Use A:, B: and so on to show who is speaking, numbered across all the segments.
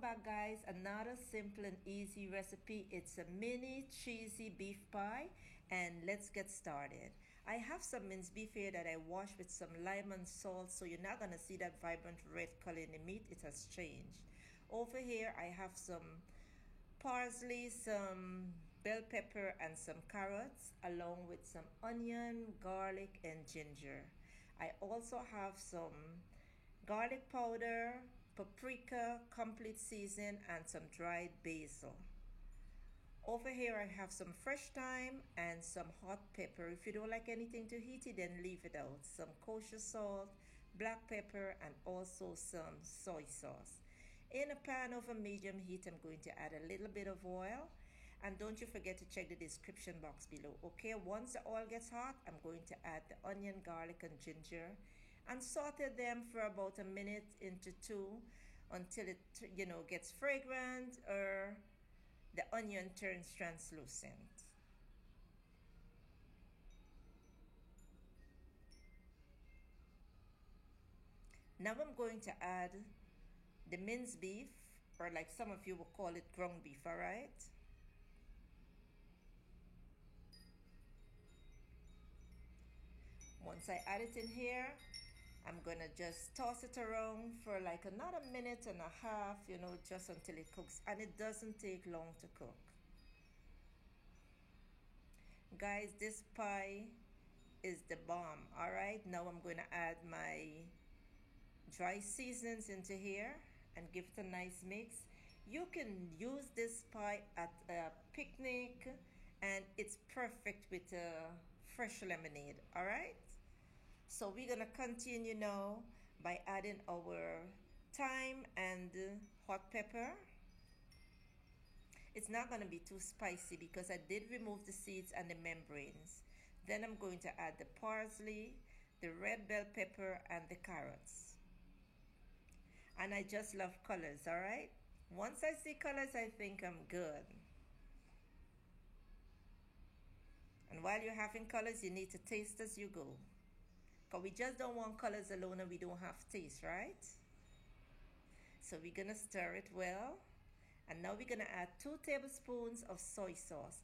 A: back, guys. Another simple and easy recipe. It's a mini cheesy beef pie, and let's get started. I have some minced beef here that I washed with some lime and salt, so you're not gonna see that vibrant red color in the meat. It has changed. Over here I have some parsley, some bell pepper, and some carrots, along with some onion, garlic, and ginger. I also have some garlic powder, paprika, complete season, and some dried basil. Over here I have some fresh thyme and some hot pepper. If you don't like anything too heaty, then leave it out. Some kosher salt, black pepper, and also some soy sauce. In a pan over medium heat, I'm going to add a little bit of oil. And don't you forget to check the description box below. Okay, once the oil gets hot, I'm going to add the onion, garlic, and ginger and saute them for about a minute into two until it gets fragrant or the onion turns translucent. Now I'm going to add the minced beef, or like some of you will call it ground beef, all right? Once I add it in here, I'm gonna just toss it around for like another minute and a half, just until it cooks. And it doesn't take long to cook. Guys, this pie is the bomb, all right? Now I'm gonna add my dry seasonings into here and give it a nice mix. You can use this pie at a picnic, and it's perfect with a fresh lemonade, all right? So we're gonna continue now by adding our thyme and hot pepper. It's not gonna be too spicy because I did remove the seeds and the membranes. Then I'm going to add the parsley, the red bell pepper, and the carrots. And I just love colors, all right? Once I see colors, I think I'm good. And while you're having colors, you need to taste as you go. Because we just don't want colors alone and we don't have taste, right? So we're gonna stir it well. And now we're gonna add 2 tablespoons of soy sauce.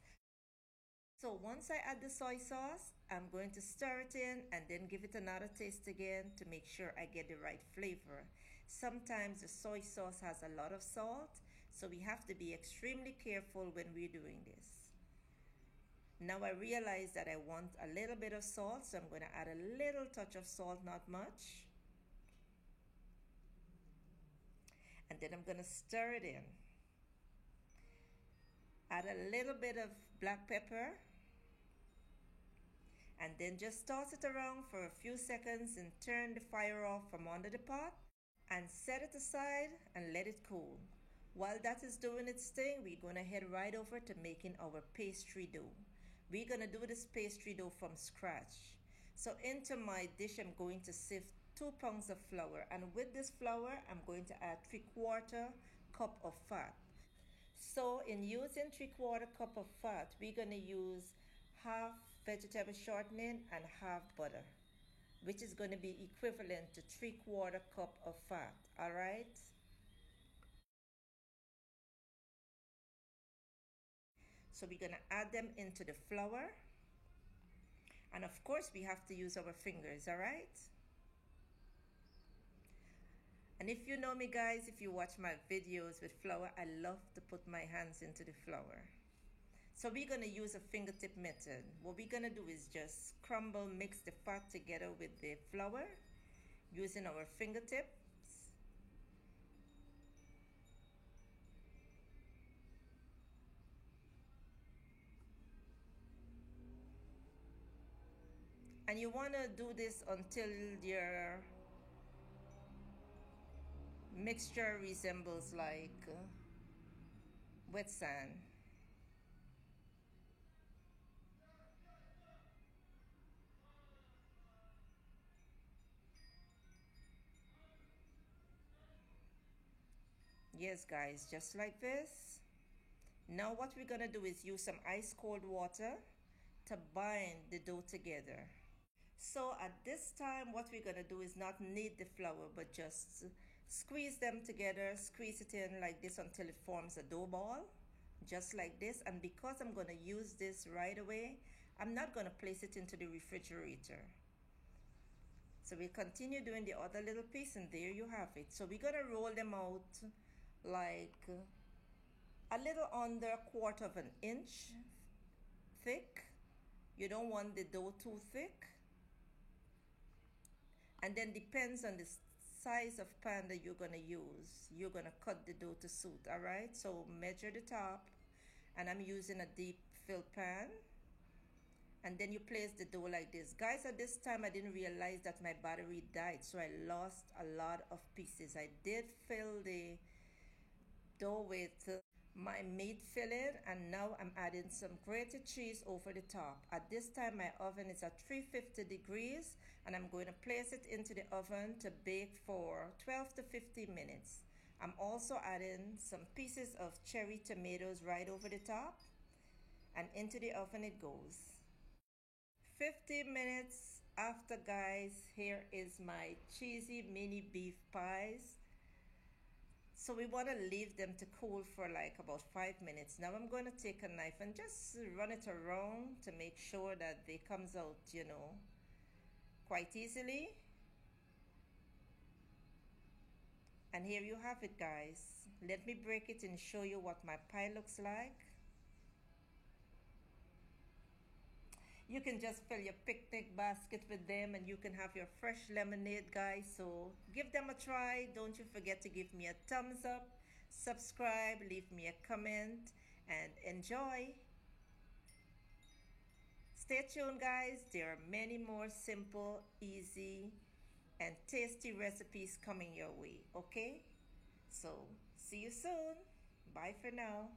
A: So once I add the soy sauce, I'm going to stir it in and then give it another taste again to make sure I get the right flavor. Sometimes the soy sauce has a lot of salt, so we have to be extremely careful when we're doing this. Now I realize that I want a little bit of salt, so I'm going to add a little touch of salt, not much. And then I'm going to stir it in. Add a little bit of black pepper. And then just toss it around for a few seconds and turn the fire off from under the pot and set it aside and let it cool. While that is doing its thing, we're going to head right over to making our pastry dough. We're going to do this pastry dough from scratch. So into my dish, I'm going to sift 2 pounds of flour. And with this flour, I'm going to add 3/4 cup of fat. So in using 3/4 cup of fat, we're going to use half vegetable shortening and half butter, which is going to be equivalent to 3/4 cup of fat, all right? So we're going to add them into the flour. And of course, we have to use our fingers, all right? And if you know me, guys, if you watch my videos with flour, I love to put my hands into the flour. So we're going to use a fingertip method. What we're going to do is just crumble, mix the fat together with the flour using our fingertip. And you want to do this until your mixture resembles like wet sand. Yes, guys, just like this. Now what we're going to do is use some ice cold water to bind the dough together. So at this time, what we're going to do is not knead the flour, but just Squeeze them together, squeeze it in like this until it forms a dough ball, just like this. And because I'm going to use this right away, I'm not going to place it into the refrigerator. So we continue doing the other little piece, and there you have it. So we're going to roll them out like a little under a quarter of an inch thick. You don't want the dough too thick. And then depends on the size of pan that you're going to use. You're going to cut the dough to suit, all right? So measure the top, and I'm using a deep fill pan. And then you place the dough like this. Guys, at this time I didn't realize that my battery died, so I lost a lot of pieces. I did fill the dough with my meat filling, and now I'm adding some grated cheese over the top. At this time my oven is at 350 degrees, and I'm going to place it into the oven to bake for 12 to 15 minutes. I'm also adding some pieces of cherry tomatoes right over the top, and into the oven it goes. 15 minutes after, guys, here is my cheesy mini beef pies. So we want to leave them to cool for like about 5 minutes. Now I'm going to take a knife and just run it around to make sure that they comes out, you know, quite easily. And here you have it, guys. Let me break it and show you what my pie looks like. You can just fill your picnic basket with them, and you can have your fresh lemonade, guys. So give them a try. Don't you forget to give me a thumbs up, subscribe, leave me a comment, and enjoy. Stay tuned, guys. There are many more simple, easy, and tasty recipes coming your way, okay? So see you soon. Bye for now.